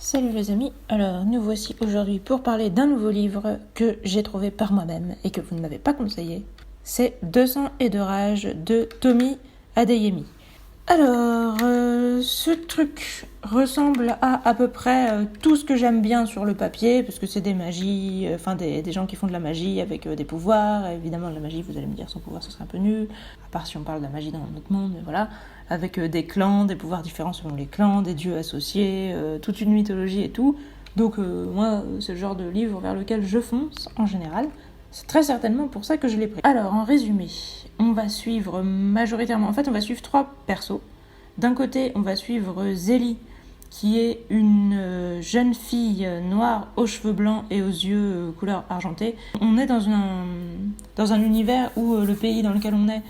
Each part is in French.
Salut les amis, alors nous voici aujourd'hui pour parler d'un nouveau livre que j'ai trouvé par moi-même et que vous ne m'avez pas conseillé. C'est 200 et de rage de Tomi Adeyemi. Alors, ce truc ressemble à peu près tout ce que j'aime bien sur le papier, parce que c'est des magies, des gens qui font de la magie avec des pouvoirs. Évidemment, la magie, vous allez me dire, sans pouvoir, ce serait un peu nul, à part si on parle de la magie dans notre monde, mais voilà. Avec des clans, des pouvoirs différents selon les clans, des dieux associés, toute une mythologie et tout. Donc moi, c'est le genre de livre vers lequel je fonce, en général. C'est très certainement pour ça que je l'ai pris. Alors, en résumé, on va suivre majoritairement... En fait, on va suivre 3 persos. D'un côté, on va suivre Zélie, qui est une jeune fille noire aux cheveux blancs et aux yeux couleur argentée. On est dans un univers où le pays dans lequel on est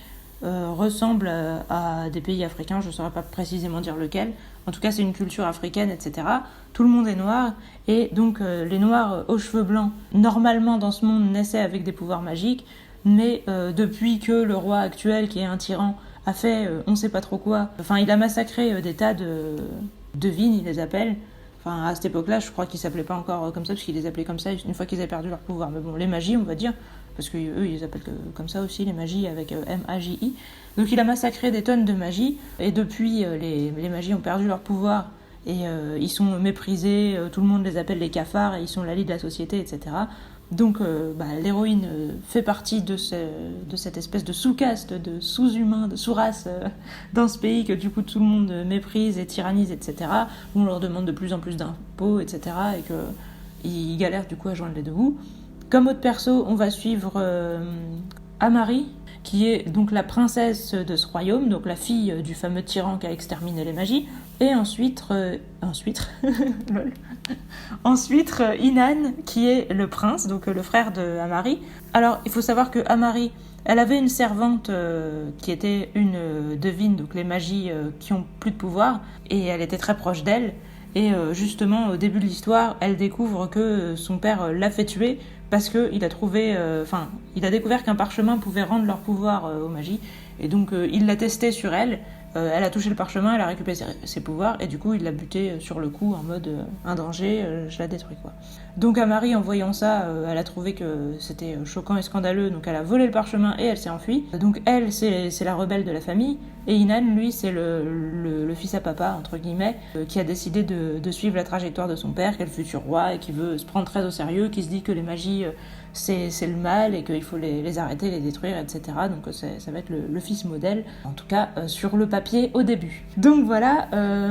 ressemble à des pays africains, je ne saurais pas précisément dire lequel. En tout cas, c'est une culture africaine, etc. Tout le monde est noir, et donc les noirs aux cheveux blancs, normalement dans ce monde, naissaient avec des pouvoirs magiques, mais depuis que le roi actuel, qui est un tyran, a fait on ne sait pas trop quoi, il a massacré des tas de vignes, il les appelle. À cette époque-là, je crois qu'ils s'appelaient pas encore comme ça, parce qu'ils les appelaient comme ça une fois qu'ils avaient perdu leur pouvoir. Mais bon, les magies, on va dire, parce qu'eux, ils appellent comme ça aussi, les magies avec M-A-J-I. Donc il a massacré des tonnes de magies, et depuis, les magies ont perdu leur pouvoir, et ils sont méprisés, tout le monde les appelle les cafards, et ils sont la lie de la société, etc. Donc l'héroïne fait partie de cette espèce de sous-caste, de sous-humain, de sous-race dans ce pays que du coup tout le monde méprise et tyrannise, etc. Où on leur demande de plus en plus d'impôts, etc. Et qu'ils galèrent du coup à joindre les deux bouts. Comme autre perso, on va suivre Amari, qui est donc la princesse de ce royaume, donc la fille du fameux tyran qui a exterminé les magies. Et ensuite, lol. Ensuite, Inan, qui est le prince, donc le frère de Amari. Alors, il faut savoir que Amari, elle avait une servante qui était une devine, donc les magies qui ont plus de pouvoir, et elle était très proche d'elle. Et justement, au début de l'histoire, elle découvre que son père l'a fait tuer parce qu'il a il a découvert qu'un parchemin pouvait rendre leur pouvoir aux magies. Et donc, il l'a testé sur elle. Elle a touché le parchemin, elle a récupéré ses pouvoirs, et du coup, il l'a buté sur le coup en mode un danger, je la détruis quoi. Donc, Amari, en voyant ça, elle a trouvé que c'était choquant et scandaleux, donc elle a volé le parchemin et elle s'est enfuie. Donc, elle, c'est la rebelle de la famille, et Inan, lui, c'est le fils à papa, entre guillemets, qui a décidé de suivre la trajectoire de son père, qui est le futur roi, et qui veut se prendre très au sérieux, qui se dit que les magies, c'est le mal, et qu'il faut les arrêter, les détruire, etc. Donc ça va être le fils modèle, en tout cas sur le papier au début. Donc voilà,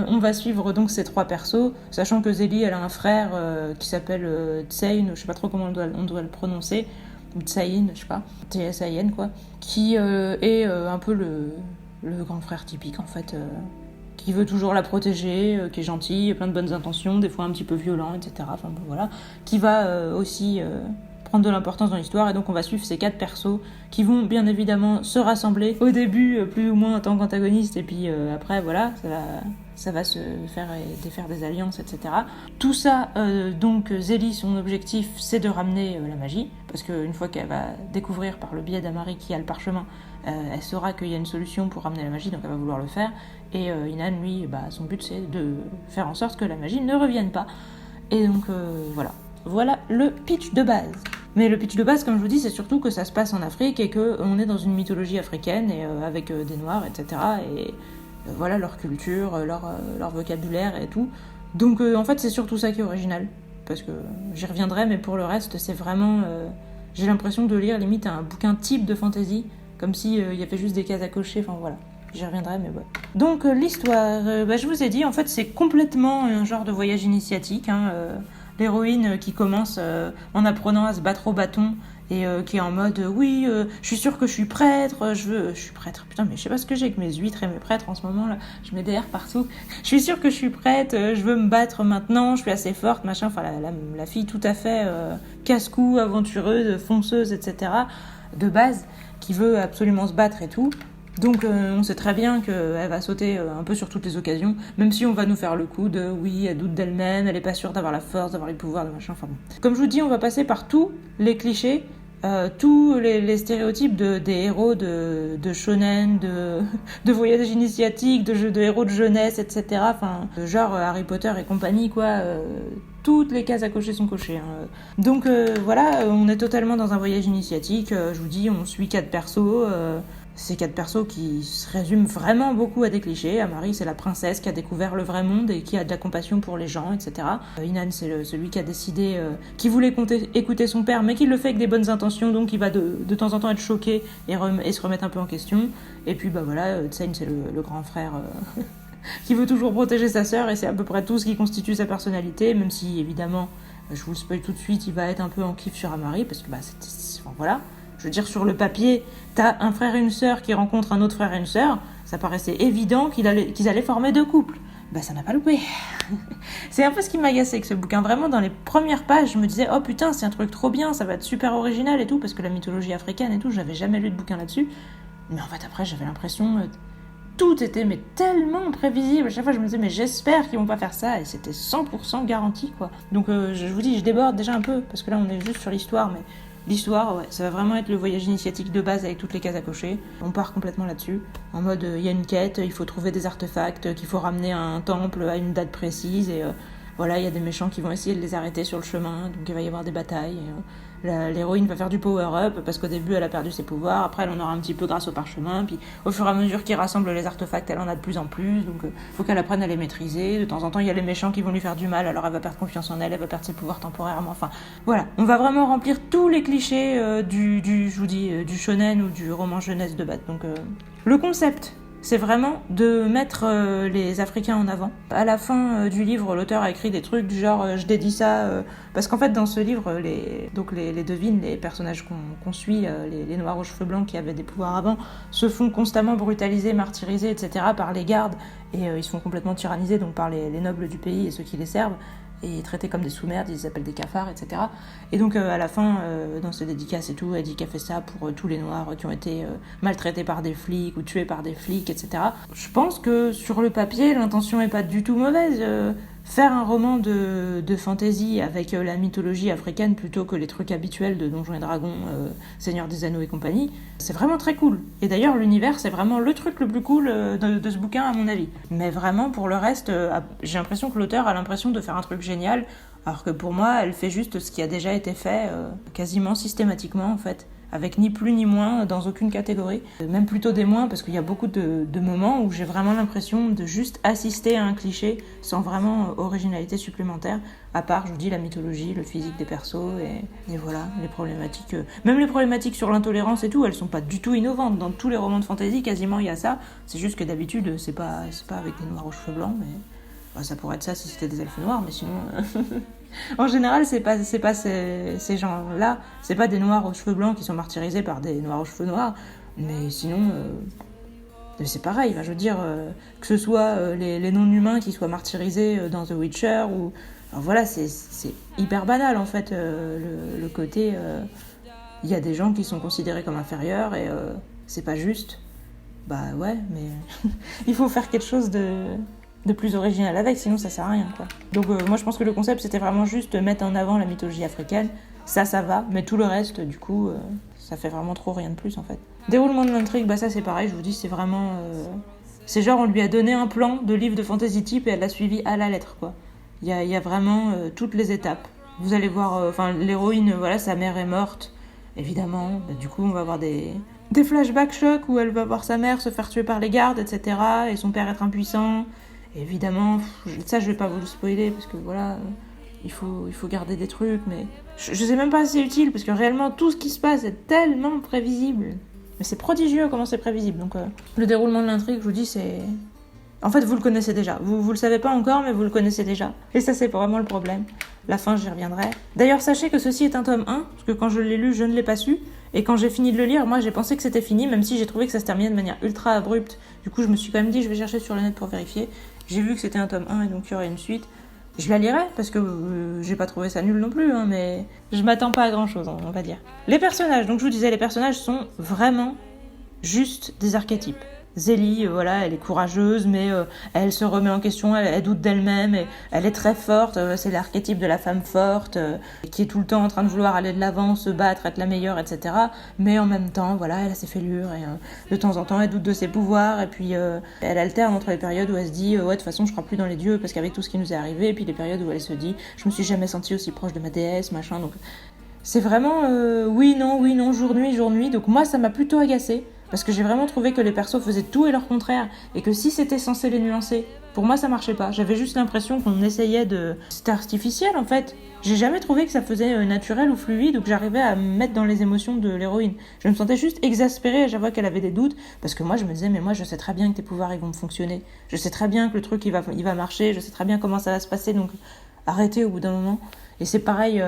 on va suivre donc ces 3 persos, sachant que Zélie, elle a un frère qui s'appelle Tsein, je sais pas trop comment on doit le prononcer, ou Tsayin, je sais pas, T-S-A-I-N quoi, qui est un peu le grand frère typique en fait, qui veut toujours la protéger, qui est gentil, plein de bonnes intentions, des fois un petit peu violent, etc. Enfin bon voilà, qui va aussi prendre de l'importance dans l'histoire, et donc on va suivre ces 4 persos qui vont bien évidemment se rassembler au début plus ou moins en tant qu'antagonistes, et puis après voilà, ça va se faire et défaire des alliances, etc. Tout ça, donc Zélie, son objectif, c'est de ramener la magie, parce qu'une fois qu'elle va découvrir par le biais d'Amari qui a le parchemin, elle saura qu'il y a une solution pour ramener la magie, donc elle va vouloir le faire. Et Inan, lui, son but c'est de faire en sorte que la magie ne revienne pas. Et donc voilà le pitch de base. Mais le pitch de base, comme je vous dis, c'est surtout que ça se passe en Afrique et qu'on est dans une mythologie africaine, et avec des noirs, etc. Et voilà leur culture, leur vocabulaire et tout. Donc en fait, c'est surtout ça qui est original. Parce que j'y reviendrai, mais pour le reste, c'est vraiment... j'ai l'impression de lire limite un bouquin type de fantasy, comme si il y avait juste des cases à cocher, enfin voilà. J'y reviendrai, mais ouais. Donc l'histoire, je vous ai dit, en fait, c'est complètement un genre de voyage initiatique, l'héroïne qui commence en apprenant à se battre au bâton, et qui est en mode oui, je suis sûre que je suis prêtre, je suis prêtre, putain, mais je sais pas ce que j'ai avec mes huîtres et mes prêtres en ce moment là, je mets des airs partout, je suis sûre que je suis prête, je veux me battre maintenant, je suis assez forte, machin, la fille tout à fait casse-cou, aventureuse, fonceuse, etc. de base, qui veut absolument se battre et tout. Donc on sait très bien qu'elle va sauter un peu sur toutes les occasions, même si on va nous faire le coup de oui, elle doute d'elle-même, elle est pas sûre d'avoir la force, d'avoir les pouvoirs, de machin, enfin bon. Comme je vous dis, on va passer par tous les clichés tous les stéréotypes des héros de shonen, de voyage initiatique, de héros de jeunesse, etc. Enfin, genre Harry Potter et compagnie, quoi. Toutes les cases à cocher sont cochées. Hein. Donc voilà, on est totalement dans un voyage initiatique. Je vous dis, on suit 4 persos. Ces 4 persos qui se résument vraiment beaucoup à des clichés. Amari, c'est la princesse qui a découvert le vrai monde et qui a de la compassion pour les gens, etc. Inan, c'est celui qui a décidé, qui voulait écouter son père, mais qui le fait avec des bonnes intentions, donc il va de temps en temps être choqué et se remettre un peu en question. Et puis bah voilà, Tsen, c'est le grand frère qui veut toujours protéger sa sœur, et c'est à peu près tout ce qui constitue sa personnalité, même si évidemment, je vous le spoil tout de suite, il va être un peu en kiff sur Amari, parce que bah enfin, voilà. Je veux dire, sur le papier, t'as un frère et une sœur qui rencontrent un autre frère et une sœur. Ça paraissait évident qu'ils allaient former 2 couples. Bah, ça n'a pas loupé. C'est un peu ce qui m'agaçait avec ce bouquin. Vraiment, dans les premières pages, je me disais, oh putain, c'est un truc trop bien, ça va être super original et tout, parce que la mythologie africaine et tout, j'avais jamais lu de bouquin là-dessus. Mais en fait, après, j'avais l'impression... tout était mais tellement prévisible. À chaque fois, je me disais, mais j'espère qu'ils vont pas faire ça. Et c'était 100% garanti, quoi. Donc, je vous dis, je déborde déjà un peu, parce que là, on est juste sur l'histoire, mais... L'histoire, ouais, ça va vraiment être le voyage initiatique de base avec toutes les cases à cocher. On part complètement là-dessus. En mode, il y a une quête, il faut trouver des artefacts, qu'il faut ramener à un temple à une date précise. Et voilà, il y a des méchants qui vont essayer de les arrêter sur le chemin. Donc il va y avoir des batailles. L'héroïne va faire du power-up parce qu'au début, elle a perdu ses pouvoirs. Après, elle en aura un petit peu grâce au parchemin. Puis au fur et à mesure qu'il rassemble les artefacts, elle en a de plus en plus. Donc faut qu'elle apprenne à les maîtriser. De temps en temps, il y a les méchants qui vont lui faire du mal. Alors elle va perdre confiance en elle, elle va perdre ses pouvoirs temporairement. Enfin, voilà. On va vraiment remplir tous les clichés je vous dis, du shonen ou du roman jeunesse de base. Donc le concept, c'est vraiment de mettre les Africains en avant. À la fin du livre, l'auteur a écrit des trucs du genre je dédie ça parce qu'en fait dans ce livre, les devines, les personnages qu'on suit, les noirs aux cheveux blancs qui avaient des pouvoirs avant, se font constamment brutaliser, martyriser, etc. par les gardes, et ils se font complètement tyranniser donc par les nobles du pays et ceux qui les servent, et traités comme des sous-merdes, ils les appellent des cafards, etc. Et donc à la fin, dans ses dédicaces et tout, elle dit qu'elle fait ça pour tous les noirs qui ont été maltraités par des flics ou tués par des flics, etc. Je pense que sur le papier, l'intention est pas du tout mauvaise. Faire un roman de fantasy avec la mythologie africaine plutôt que les trucs habituels de Donjons et Dragons, Seigneur des Anneaux et compagnie, c'est vraiment très cool. Et d'ailleurs, l'univers, c'est vraiment le truc le plus cool de ce bouquin, à mon avis. Mais vraiment, pour le reste, j'ai l'impression que l'auteur a l'impression de faire un truc génial, alors que pour moi, elle fait juste ce qui a déjà été fait quasiment systématiquement, en fait. Avec ni plus ni moins dans aucune catégorie. Même plutôt des moins, parce qu'il y a beaucoup de moments où j'ai vraiment l'impression de juste assister à un cliché sans vraiment originalité supplémentaire, à part, je vous dis, la mythologie, le physique des persos, et voilà, les problématiques. Même les problématiques sur l'intolérance et tout, elles sont pas du tout innovantes. Dans tous les romans de fantasy, quasiment, il y a ça. C'est juste que d'habitude, c'est pas avec des noirs aux cheveux blancs, mais... Bah, ça pourrait être ça si c'était des elfes noirs, mais sinon... En général, c'est pas ces gens-là, c'est pas des noirs aux cheveux blancs qui sont martyrisés par des noirs aux cheveux noirs, mais sinon, c'est pareil. Je veux dire, que ce soit les non-humains qui soient martyrisés dans The Witcher, ou... Enfin, voilà, c'est hyper banal, en fait, le côté... Il y a des gens qui sont considérés comme inférieurs, et c'est pas juste. Bah ouais, mais il faut faire quelque chose de plus original avec, sinon ça sert à rien, quoi. Donc moi je pense que le concept c'était vraiment juste mettre en avant la mythologie africaine, ça va, mais tout le reste du coup ça fait vraiment trop rien de plus en fait. Déroulement de l'intrigue, bah ça c'est pareil, je vous dis c'est vraiment... C'est genre on lui a donné un plan de livre de fantasy type et elle l'a suivi à la lettre, quoi. Il y a vraiment toutes les étapes. Vous allez voir, l'héroïne, voilà, sa mère est morte, évidemment, bah, du coup on va avoir des flashbacks chocs où elle va voir sa mère se faire tuer par les gardes, etc. et son père être impuissant. Évidemment, ça je vais pas vous le spoiler parce que voilà, il faut garder des trucs, mais je sais même pas si c'est utile parce que réellement tout ce qui se passe est tellement prévisible. Mais c'est prodigieux comment c'est prévisible. Donc le déroulement de l'intrigue, je vous dis, c'est... En fait, vous le connaissez déjà. Vous le savez pas encore, mais vous le connaissez déjà. Et ça, c'est vraiment le problème. La fin, j'y reviendrai. D'ailleurs, sachez que ceci est un tome 1, parce que quand je l'ai lu, je ne l'ai pas su. Et quand j'ai fini de le lire, moi, j'ai pensé que c'était fini, même si j'ai trouvé que ça se terminait de manière ultra abrupte. Du coup, je me suis quand même dit, je vais chercher sur le net pour vérifier. J'ai vu que c'était un tome 1 et donc il y aurait une suite. Je la lirai, parce que j'ai pas trouvé ça nul non plus, hein, mais je m'attends pas à grand-chose, on va dire. Les personnages, donc je vous disais, les personnages sont vraiment juste des archétypes. Zélie, voilà, elle est courageuse, mais elle se remet en question, elle doute d'elle-même, et elle est très forte, c'est l'archétype de la femme forte, qui est tout le temps en train de vouloir aller de l'avant, se battre, être la meilleure, etc. Mais en même temps, voilà, elle a ses fêlures, et de temps en temps, elle doute de ses pouvoirs, et puis elle alterne entre les périodes où elle se dit, ouais, de toute façon, je crois plus dans les dieux, parce qu'avec tout ce qui nous est arrivé, et puis les périodes où elle se dit, je me suis jamais sentie aussi proche de ma déesse, machin, donc... C'est vraiment oui, non, jour, nuit, donc moi, ça m'a plutôt agacée. Parce que j'ai vraiment trouvé que les persos faisaient tout et leur contraire, et que si c'était censé les nuancer, pour moi ça marchait pas. J'avais juste l'impression qu'on essayait de... C'était artificiel en fait. J'ai jamais trouvé que ça faisait naturel ou fluide, ou que j'arrivais à me mettre dans les émotions de l'héroïne. Je me sentais juste exaspérée à chaque fois qu'elle avait des doutes, parce que moi je me disais, mais moi je sais très bien que tes pouvoirs ils vont fonctionner. Je sais très bien que le truc il va marcher, je sais très bien comment ça va se passer, donc arrêtez au bout d'un moment. Et c'est pareil...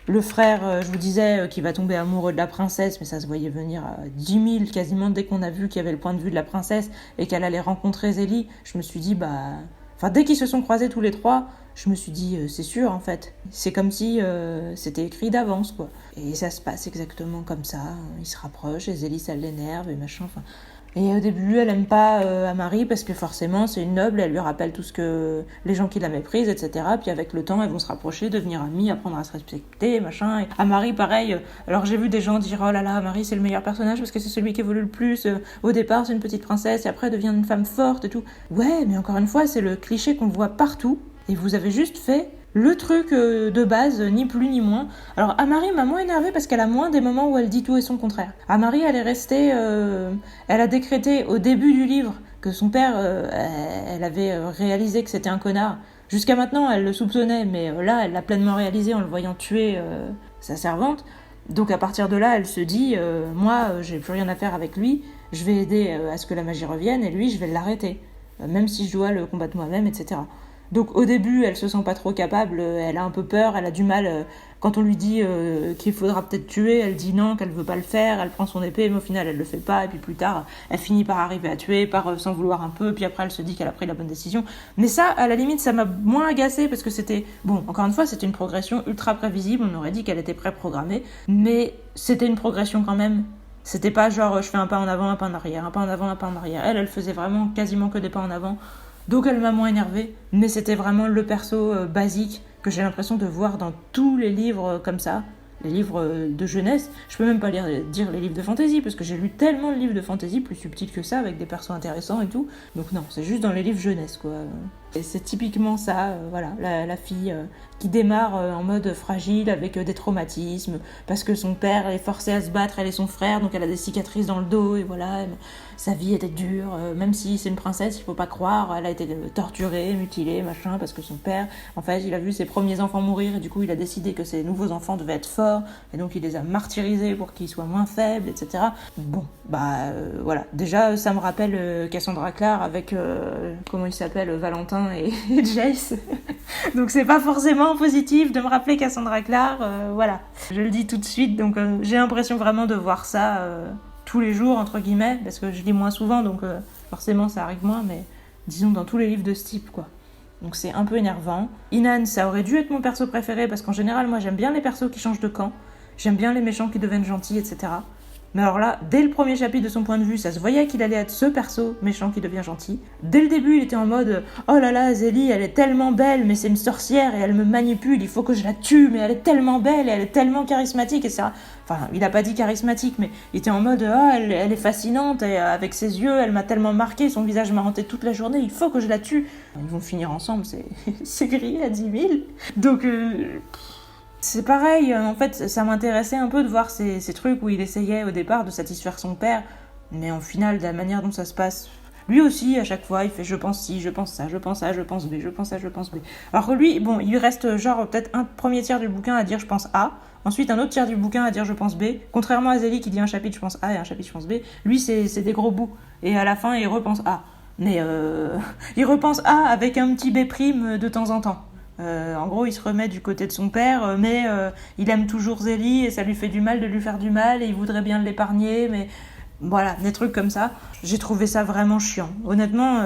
Le frère, je vous disais, qui va tomber amoureux de la princesse, mais ça se voyait venir à 10 000 quasiment dès qu'on a vu qu'il y avait le point de vue de la princesse et qu'elle allait rencontrer Zélie. Je me suis dit, Enfin, dès qu'ils se sont croisés tous les trois, je me suis dit, c'est sûr en fait. C'est comme si c'était écrit d'avance, quoi. Et ça se passe exactement comme ça. Ils se rapprochent et Zélie, ça l'énerve et machin, enfin... Et au début, elle aime pas Amari parce que forcément, c'est une noble, elle lui rappelle tout ce que les gens qui la méprisent, etc. Puis avec le temps, elles vont se rapprocher, devenir amies, apprendre à se respecter, machin. Et Amari, pareil. Alors j'ai vu des gens dire, oh là là, Amari, c'est le meilleur personnage parce que c'est celui qui évolue le plus. Au départ, c'est une petite princesse et après, elle devient une femme forte et tout. Ouais, mais encore une fois, c'est le cliché qu'on voit partout. Et vous avez juste fait le truc de base, ni plus ni moins. Alors Amari m'a moins énervée parce qu'elle a moins des moments où elle dit tout et son contraire. Amari, elle est restée... elle a décrété au début du livre que son père, elle avait réalisé que c'était un connard. Jusqu'à maintenant, elle le soupçonnait, mais là, elle l'a pleinement réalisé en le voyant tuer sa servante. Donc à partir de là, elle se dit, moi, j'ai plus rien à faire avec lui, je vais aider à ce que la magie revienne, et lui, je vais l'arrêter. Même si je dois le combattre moi-même, etc. Donc au début, elle se sent pas trop capable, elle a un peu peur, elle a du mal, quand on lui dit qu'il faudra peut-être tuer, elle dit non, qu'elle veut pas le faire, elle prend son épée, mais au final elle le fait pas, et puis plus tard, elle finit par arriver à tuer, par s'en vouloir un peu, puis après elle se dit qu'elle a pris la bonne décision. Mais ça, à la limite, ça m'a moins agacée, parce que c'était, bon, encore une fois, c'était une progression ultra prévisible, on aurait dit qu'elle était pré-programmée, mais c'était une progression quand même. C'était pas genre, je fais un pas en avant, un pas en arrière, un pas en avant, un pas en arrière. Elle faisait vraiment quasiment que des pas en avant. Donc elle m'a moins énervée, mais c'était vraiment le perso basique que j'ai l'impression de voir dans tous les livres comme ça, les livres de jeunesse. Je peux même pas dire les livres de fantasy, parce que j'ai lu tellement de livres de fantasy plus subtils que ça, avec des persos intéressants et tout. Donc non, c'est juste dans les livres jeunesse, quoi. Et c'est typiquement ça, voilà, la fille qui démarre en mode fragile, avec des traumatismes, parce que son père est forcé à se battre, elle et son frère, donc elle a des cicatrices dans le dos, et voilà, sa vie était dure, même si c'est une princesse, il faut pas croire, elle a été torturée, mutilée, machin, parce que son père, en fait, il a vu ses premiers enfants mourir, et du coup, il a décidé que ses nouveaux enfants devaient être forts, et donc il les a martyrisés pour qu'ils soient moins faibles, etc. Bon, voilà, déjà, ça me rappelle Cassandra Clare avec, comment il s'appelle, Valentin et Jace. Donc c'est pas forcément positif de me rappeler Cassandra Clare, voilà. Je le dis tout de suite, donc j'ai l'impression vraiment de voir ça tous les jours, entre guillemets, parce que je lis moins souvent, donc forcément ça arrive moins, mais disons dans tous les livres de ce type, quoi. Donc c'est un peu énervant. Inan, ça aurait dû être mon perso préféré, parce qu'en général, moi j'aime bien les persos qui changent de camp, j'aime bien les méchants qui deviennent gentils, etc. Mais alors là, dès le premier chapitre de son point de vue, ça se voyait qu'il allait être ce perso méchant qui devient gentil. Dès le début, il était en mode « Oh là là, Zélie, elle est tellement belle, mais c'est une sorcière et elle me manipule, il faut que je la tue, mais elle est tellement belle et elle est tellement charismatique, etc. » Enfin, il a pas dit charismatique, mais il était en mode « Oh, elle est fascinante et avec ses yeux, elle m'a tellement marqué, son visage m'a hanté toute la journée, il faut que je la tue. » Ils vont finir ensemble, c'est grillé à 10 000. Donc... c'est pareil, en fait, ça m'intéressait un peu de voir ces trucs où il essayait au départ de satisfaire son père, mais en final, de la manière dont ça se passe, lui aussi, à chaque fois, il fait je pense ci, je pense ça, je pense ça, je pense B, je pense ça, je pense B. Alors que lui, bon, il lui reste genre peut-être un premier tiers du bouquin à dire je pense A, ensuite un autre tiers du bouquin à dire je pense B, contrairement à Zélie qui dit un chapitre je pense A et un chapitre je pense B, lui c'est des gros bouts, et à la fin il repense A. Mais il repense A avec un petit B' de temps en temps. En gros, il se remet du côté de son père, mais il aime toujours Zélie et ça lui fait du mal de lui faire du mal et il voudrait bien l'épargner, mais voilà, des trucs comme ça. J'ai trouvé ça vraiment chiant. Honnêtement,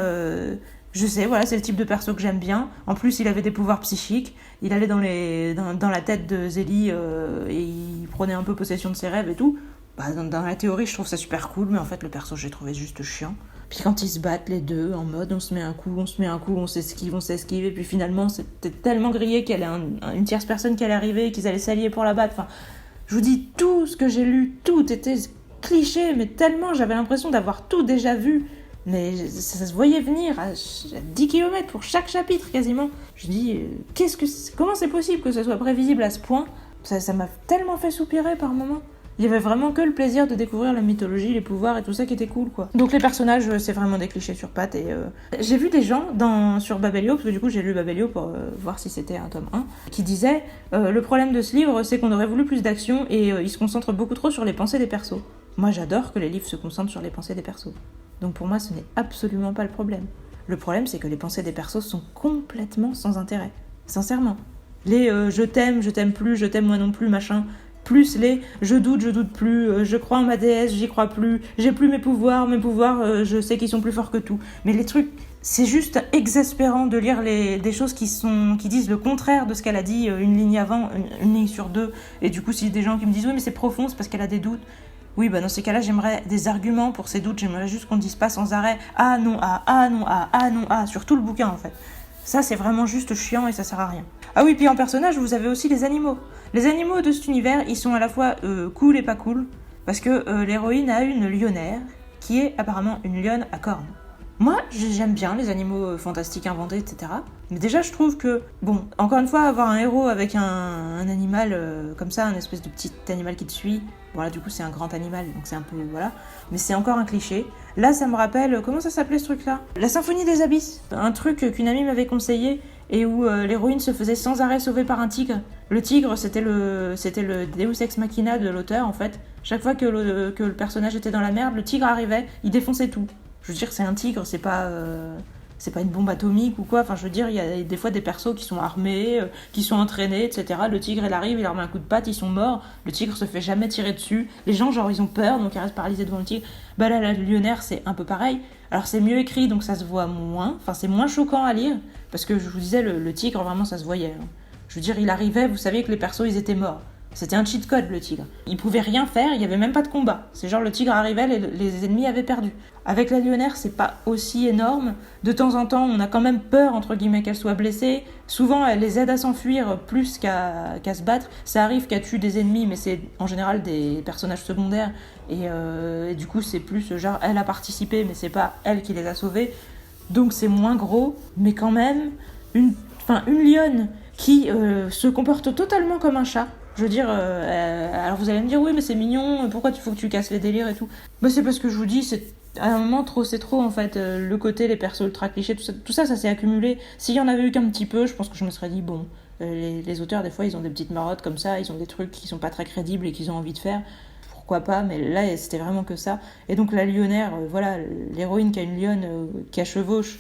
je sais, voilà, c'est le type de perso que j'aime bien. En plus, il avait des pouvoirs psychiques. Il allait dans la tête de Zélie et il prenait un peu possession de ses rêves et tout. Dans la théorie, je trouve ça super cool, mais en fait, le perso, j'ai trouvé juste chiant. Puis quand ils se battent les deux, en mode on se met un coup, on s'esquive, et puis finalement c'était tellement grillé qu'il y avait une tierce personne qui allait arriver, qu'ils allaient s'allier pour la battre. Enfin, je vous dis, tout ce que j'ai lu, tout était cliché, mais tellement j'avais l'impression d'avoir tout déjà vu. Mais ça se voyait venir à 10 km pour chaque chapitre quasiment. Je dis, comment c'est possible que ce soit prévisible à ce point ? Ça m'a tellement fait soupirer par moments. Il y avait vraiment que le plaisir de découvrir la mythologie, les pouvoirs et tout ça qui était cool, quoi. Donc les personnages, c'est vraiment des clichés sur pattes. Et j'ai vu des gens sur Babelio, parce que du coup j'ai lu Babelio pour voir si c'était un tome 1, qui disaient le problème de ce livre, c'est qu'on aurait voulu plus d'action et il se concentre beaucoup trop sur les pensées des persos. Moi j'adore que les livres se concentrent sur les pensées des persos. Donc pour moi ce n'est absolument pas le problème. Le problème c'est que les pensées des persos sont complètement sans intérêt. Sincèrement. Les je t'aime plus, je t'aime moi non plus, machin... Plus les je doute plus, je crois en ma déesse, j'y crois plus, j'ai plus mes pouvoirs, je sais qu'ils sont plus forts que tout. Mais les trucs, c'est juste exaspérant de lire des choses qui disent le contraire de ce qu'elle a dit une ligne avant, une ligne sur deux. Et du coup, si des gens qui me disent oui, mais c'est profond, c'est parce qu'elle a des doutes. Oui, bah dans ces cas-là, j'aimerais des arguments pour ces doutes, j'aimerais juste qu'on ne dise pas sans arrêt ah non, sur tout le bouquin en fait. Ça, c'est vraiment juste chiant et ça sert à rien. Ah oui, puis en personnage, vous avez aussi les animaux. Les animaux de cet univers, ils sont à la fois cool et pas cool, parce que l'héroïne a une lionnaire, qui est apparemment une lionne à cornes. Moi, j'aime bien les animaux fantastiques inventés, etc. Mais déjà, je trouve que, bon, encore une fois, avoir un héros avec un animal comme ça, un espèce de petit animal qui te suit, voilà, du coup, c'est un grand animal, donc c'est un peu, voilà. Mais c'est encore un cliché. Là, ça me rappelle, comment ça s'appelait ce truc-là ? La Symphonie des Abysses. Un truc qu'une amie m'avait conseillé, et où l'héroïne se faisait sans arrêt sauver par un tigre. Le tigre, c'était le Deus Ex Machina de l'auteur, en fait. Chaque fois que le personnage était dans la merde, le tigre arrivait, il défonçait tout. Je veux dire, c'est un tigre, c'est pas une bombe atomique ou quoi. Enfin, je veux dire, il y a des fois des persos qui sont armés, qui sont entraînés, etc. Le tigre, il arrive, il leur met un coup de patte, ils sont morts. Le tigre se fait jamais tirer dessus. Les gens, genre, ils ont peur, donc ils restent paralysés devant le tigre. Bah là, la lionnaire, c'est un peu pareil. Alors, c'est mieux écrit, donc ça se voit moins. Enfin, c'est moins choquant à lire. Parce que je vous disais, le tigre, vraiment, ça se voyait. Hein. Je veux dire, il arrivait, vous saviez que les persos, ils étaient morts. C'était un cheat code, le tigre. Il pouvait rien faire, il n'y avait même pas de combat. C'est genre le tigre arrivait, les ennemis avaient perdu. Avec la lionnaire, c'est pas aussi énorme. De temps en temps, on a quand même peur, entre guillemets, qu'elle soit blessée. Souvent, elle les aide à s'enfuir plus qu'à se battre. Ça arrive qu'elle tue des ennemis, mais c'est en général des personnages secondaires. Et du coup, c'est plus genre, elle a participé, mais c'est pas elle qui les a sauvés. Donc c'est moins gros, mais quand même, une lionne qui se comporte totalement comme un chat. Je veux dire, alors vous allez me dire, oui, mais c'est mignon, pourquoi il faut que tu casses les délires et tout ? Bah c'est parce que je vous dis, à un moment, c'est trop en fait. Le côté, les persos ultra clichés, tout ça s'est accumulé. S'il y en avait eu qu'un petit peu, je pense que je me serais dit, bon, les auteurs, des fois, ils ont des petites marottes comme ça, ils ont des trucs qui sont pas très crédibles et qu'ils ont envie de faire. Pourquoi pas, mais là, c'était vraiment que ça. Et donc la lionnaire, voilà, l'héroïne qui a une lionne qui a chevauche.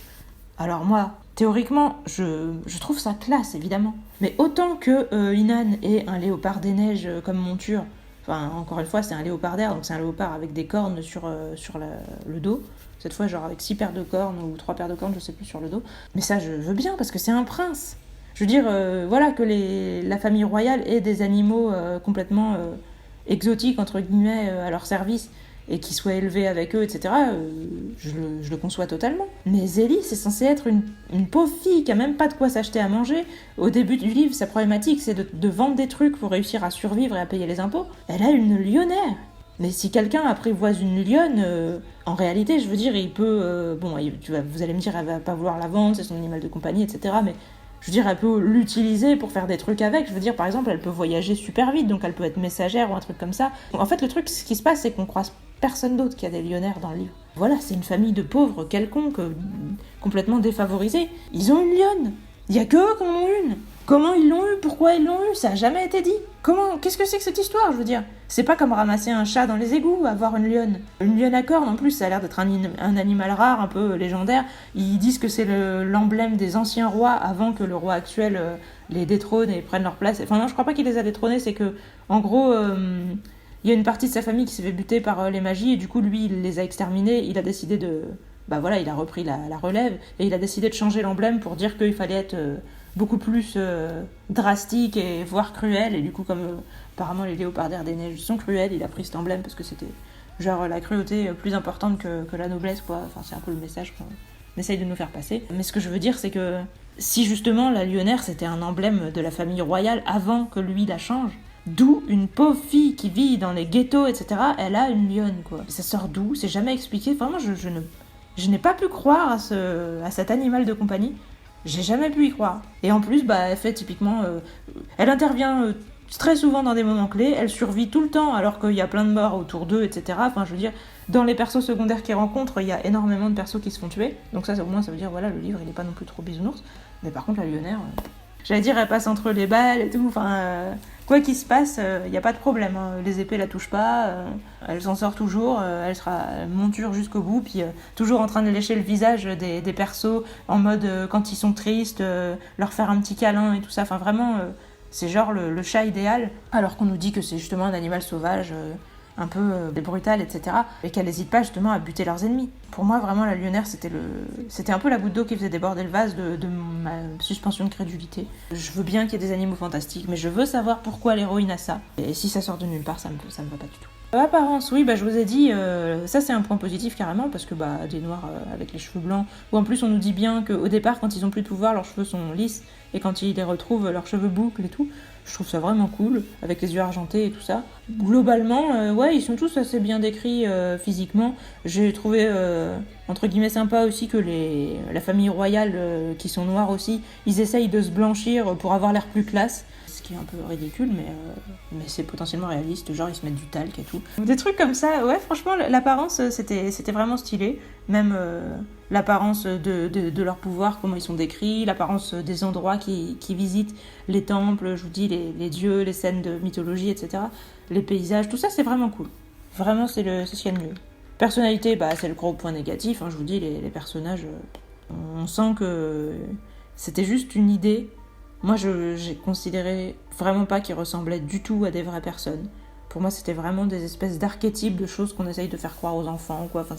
Alors moi, théoriquement, je trouve ça classe, évidemment. Mais autant que Inan ait un léopard des neiges comme monture, enfin, encore une fois, c'est un léopard d'air, donc c'est un léopard avec des cornes sur le dos. Cette fois, genre avec 6 paires de cornes ou 3 paires de cornes, je sais plus, sur le dos. Mais ça, je veux bien, parce que c'est un prince. Je veux dire, voilà, que la famille royale ait des animaux complètement exotiques, entre guillemets, à leur service, et qui soient élevés avec eux, etc., je le conçois totalement. Mais Zélie, c'est censé être une pauvre fille qui a même pas de quoi s'acheter à manger. Au début du livre, sa problématique, c'est de vendre des trucs pour réussir à survivre et à payer les impôts. Elle a une lionnaire. Mais si quelqu'un apprivoise une lionne, en réalité, je veux dire, il peut... vous allez me dire, elle va pas vouloir la vendre, c'est son animal de compagnie, etc., mais... Je veux dire, elle peut l'utiliser pour faire des trucs avec. Je veux dire, par exemple, elle peut voyager super vite, donc elle peut être messagère ou un truc comme ça. En fait, le truc, ce qui se passe, c'est qu'on croise personne d'autre qui a des lionnaires dans le livre. Voilà, c'est une famille de pauvres quelconques, complètement défavorisés. Ils ont une lionne. Il y a que eux qui en ont une. Comment ils l'ont eu ? Pourquoi ils l'ont eu ? Ça a jamais été dit. Qu'est-ce que c'est que cette histoire, je veux dire ? C'est pas comme ramasser un chat dans les égouts, avoir une lionne. Une lionne à cornes, en plus, ça a l'air d'être un animal rare, un peu légendaire. Ils disent que c'est l'emblème des anciens rois avant que le roi actuel les détrône et prenne leur place. Enfin non, je crois pas qu'il les a détrônés, c'est que, en gros, il y a une partie de sa famille qui s'est fait buter par les magies, et du coup, lui, il les a exterminés. Il a décidé de... Bah voilà, il a repris la relève, et il a décidé de changer l'emblème pour dire qu'il fallait être... beaucoup plus drastique et voire cruel, et du coup comme apparemment les léopards des neiges sont cruels, il a pris cet emblème parce que c'était genre la cruauté plus importante que la noblesse, quoi. Enfin, c'est un peu le message qu'on essaye de nous faire passer. Mais ce que je veux dire, c'est que si justement la lionnaire c'était un emblème de la famille royale avant que lui la change, d'où une pauvre fille qui vit dans les ghettos, etc., elle a une lionne, quoi. Ça sort d'où? C'est jamais expliqué. Vraiment, je n'ai pas pu croire à cet animal de compagnie. J'ai jamais pu y croire. Et en plus, elle fait typiquement... elle intervient très souvent dans des moments clés, elle survit tout le temps alors qu'il y a plein de morts autour d'eux, etc. Enfin, je veux dire, dans les persos secondaires qu'ils rencontrent, il y a énormément de persos qui se font tuer. Donc ça, au moins, ça veut dire, voilà, le livre, il est pas non plus trop bisounours. Mais par contre, la lionnaire... j'allais dire, elle passe entre les balles et tout. Enfin, quoi qu'il se passe, il n'y a pas de problème. Hein. Les épées la touchent pas. Elle s'en sort toujours. Elle sera monture jusqu'au bout. Puis toujours en train de lécher le visage des persos en mode quand ils sont tristes, leur faire un petit câlin et tout ça. Enfin, vraiment, c'est genre le chat idéal. Alors qu'on nous dit que c'est justement un animal sauvage. Un peu brutal, etc. Et qu'elle n'hésite pas justement à buter leurs ennemis. Pour moi, vraiment, la lionnaire, c'était un peu la goutte d'eau qui faisait déborder le vase de ma suspension de crédulité. Je veux bien qu'il y ait des animaux fantastiques, mais je veux savoir pourquoi l'héroïne a ça. Et si ça sort de nulle part, ça me va pas du tout. Apparence, oui, je vous ai dit, ça c'est un point positif carrément, parce que des noirs avec les cheveux blancs, ou en plus on nous dit bien qu'au départ, quand ils ont plus de pouvoir, leurs cheveux sont lisses, et quand ils les retrouvent, leurs cheveux bouclent et tout. Je trouve ça vraiment cool, avec les yeux argentés et tout ça. Globalement, ouais, ils sont tous assez bien décrits physiquement. J'ai trouvé, entre guillemets, sympa aussi que la famille royale, qui sont noirs aussi, ils essayent de se blanchir pour avoir l'air plus classe. Ce qui est un peu ridicule, mais c'est potentiellement réaliste, genre ils se mettent du talc et tout. Des trucs comme ça, ouais, franchement, l'apparence, c'était vraiment stylé. Même l'apparence de leur pouvoir, comment ils sont décrits, l'apparence des endroits qu'ils visitent, les temples, je vous dis, les dieux, les scènes de mythologie, etc. Les paysages, tout ça, c'est vraiment cool. Vraiment, c'est ce qu'il y a de mieux. Personnalité, c'est le gros point négatif, hein, je vous dis, les personnages, on sent que c'était juste une idée. Moi, j'ai considéré vraiment pas qu'ils ressemblaient du tout à des vraies personnes. Pour moi, c'était vraiment des espèces d'archétypes de choses qu'on essaye de faire croire aux enfants, quoi. Enfin,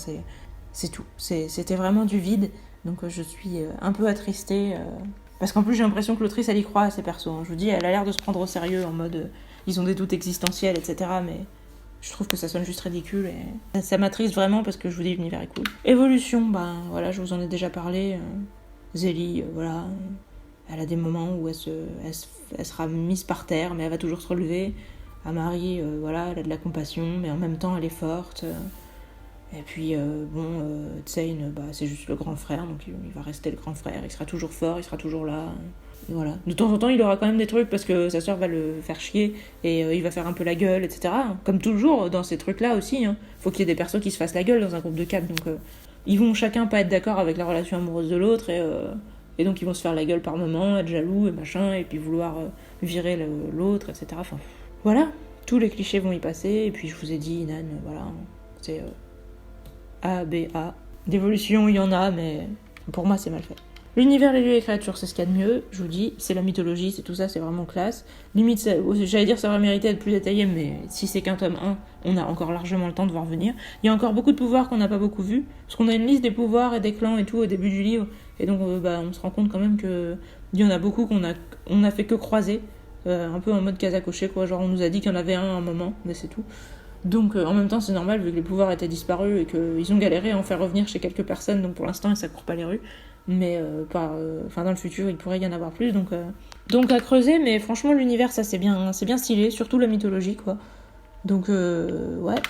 c'est tout. C'était vraiment du vide. Donc, je suis un peu attristée. Parce qu'en plus, j'ai l'impression que l'autrice, elle y croit à ces persos. Hein. Je vous dis, elle a l'air de se prendre au sérieux, en mode... ils ont des doutes existentiels, etc. Mais je trouve que ça sonne juste ridicule. Et ça m'attriste vraiment parce que je vous dis, l'univers est cool. Évolution, voilà, je vous en ai déjà parlé. Zélie, voilà... Elle a des moments où elle sera mise par terre, mais elle va toujours se relever. Amari, voilà, elle a de la compassion, mais en même temps, elle est forte. Et puis, Tsein, c'est juste le grand frère, donc il va rester le grand frère. Il sera toujours fort, il sera toujours là. Et voilà. De temps en temps, il aura quand même des trucs, parce que sa sœur va le faire chier, et il va faire un peu la gueule, etc. Comme toujours, dans ces trucs-là aussi. Hein. Faut qu'il y ait des persos qui se fassent la gueule dans un groupe de 4, donc ils vont chacun pas être d'accord avec la relation amoureuse de l'autre, et donc ils vont se faire la gueule par moments, être jaloux et machin, et puis vouloir virer l'autre, etc. Enfin, voilà, tous les clichés vont y passer, et puis je vous ai dit, Nan, voilà, c'est A, B, A. D'évolution, il y en a, mais pour moi, c'est mal fait. L'univers, les lieux et les créatures, c'est ce qu'il y a de mieux, je vous dis, c'est la mythologie, c'est tout ça, c'est vraiment classe. Limite, j'allais dire ça aurait mérité d'être plus détaillé, mais si c'est qu'un tome 1, on a encore largement le temps de voir venir. Il y a encore beaucoup de pouvoirs qu'on n'a pas beaucoup vus, parce qu'on a une liste des pouvoirs et des clans et tout au début du livre, et donc on se rend compte quand même qu'il y en a beaucoup qu'on a fait que croiser, un peu en mode case à cocher, quoi, genre on nous a dit qu'il y en avait un à un moment, mais c'est tout. Donc en même temps c'est normal vu que les pouvoirs étaient disparus et qu'ils ont galéré à en faire revenir chez quelques personnes, donc pour l'instant ça court pas les rues, mais dans le futur il pourrait y en avoir plus, donc à creuser, mais franchement l'univers ça c'est bien stylé, surtout la mythologie quoi. Donc ouais,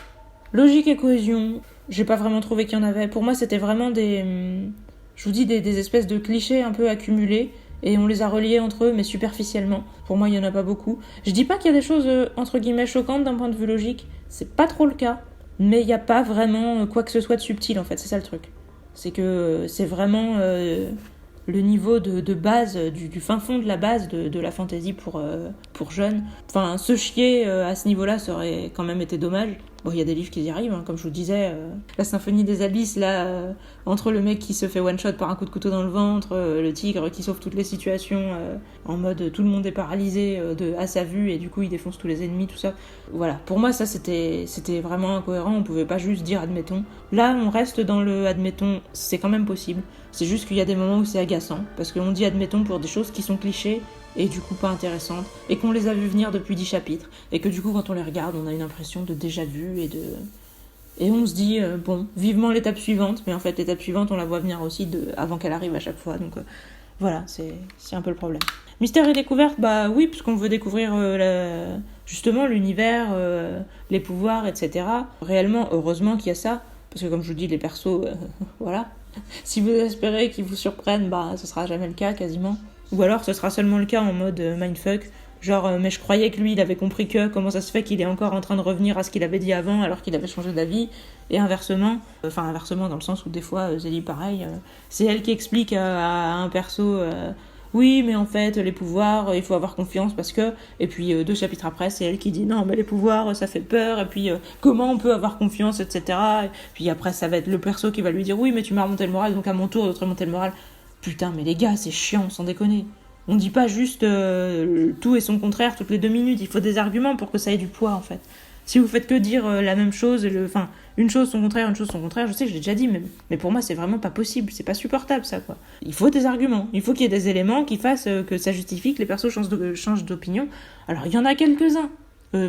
logique et cohésion, j'ai pas vraiment trouvé qu'il y en avait. Pour moi c'était vraiment je vous dis des espèces de clichés un peu accumulés, et on les a reliés entre eux, mais superficiellement. Pour moi, il y en a pas beaucoup. Je dis pas qu'il y a des choses, entre guillemets, choquantes d'un point de vue logique. C'est pas trop le cas. Mais il n'y a pas vraiment quoi que ce soit de subtil, en fait. C'est ça le truc. C'est que c'est vraiment le niveau de base, du fin fond de la base de la fantasy pour jeunes. Enfin, se chier à ce niveau-là, ça aurait quand même été dommage. Bon, il y a des livres qui y arrivent, hein, comme je vous disais, la symphonie des abysses, là, entre le mec qui se fait one-shot par un coup de couteau dans le ventre, le tigre qui sauve toutes les situations, en mode tout le monde est paralysé à sa vue, et du coup il défonce tous les ennemis, tout ça. Voilà, pour moi ça c'était vraiment incohérent, on pouvait pas juste dire admettons. Là on reste dans le admettons, c'est quand même possible, c'est juste qu'il y a des moments où c'est agaçant, parce qu'on dit admettons pour des choses qui sont clichés, et du coup pas intéressantes, et qu'on les a vues venir depuis 10 chapitres, et que du coup quand on les regarde on a une impression de déjà vu Et on se dit, bon, vivement l'étape suivante, mais en fait l'étape suivante on la voit venir aussi avant qu'elle arrive à chaque fois, donc voilà, c'est un peu le problème. Mystère et découverte, bah oui, parce qu'on veut découvrir justement l'univers, les pouvoirs, etc. Réellement, heureusement qu'il y a ça, parce que comme je vous dis, les persos, voilà. Si vous espérez qu'ils vous surprennent, bah ce sera jamais le cas quasiment. Ou alors ce sera seulement le cas en mode mindfuck. Genre, mais je croyais que lui, il avait compris que, comment ça se fait qu'il est encore en train de revenir à ce qu'il avait dit avant alors qu'il avait changé d'avis. Et inversement, inversement dans le sens où des fois, Zélie, pareil, c'est elle qui explique à un perso, oui, mais en fait, les pouvoirs, il faut avoir confiance parce que... Et puis 2 chapitres après, c'est elle qui dit, non, mais les pouvoirs, ça fait peur, et puis comment on peut avoir confiance, etc. Et puis après, ça va être le perso qui va lui dire, oui, mais tu m'as remonté le moral, donc à mon tour de te remonter le moral. Putain, mais les gars, c'est chiant, sans déconner. On dit pas juste tout et son contraire toutes les 2 minutes. Il faut des arguments pour que ça ait du poids, en fait. Si vous faites que dire la même chose, une chose son contraire, une chose son contraire, je sais, je l'ai déjà dit, mais pour moi, c'est vraiment pas possible. C'est pas supportable, ça, quoi. Il faut des arguments. Il faut qu'il y ait des éléments qui fassent que ça justifie que les persos changent d'opinion. Alors, il y en a quelques-uns.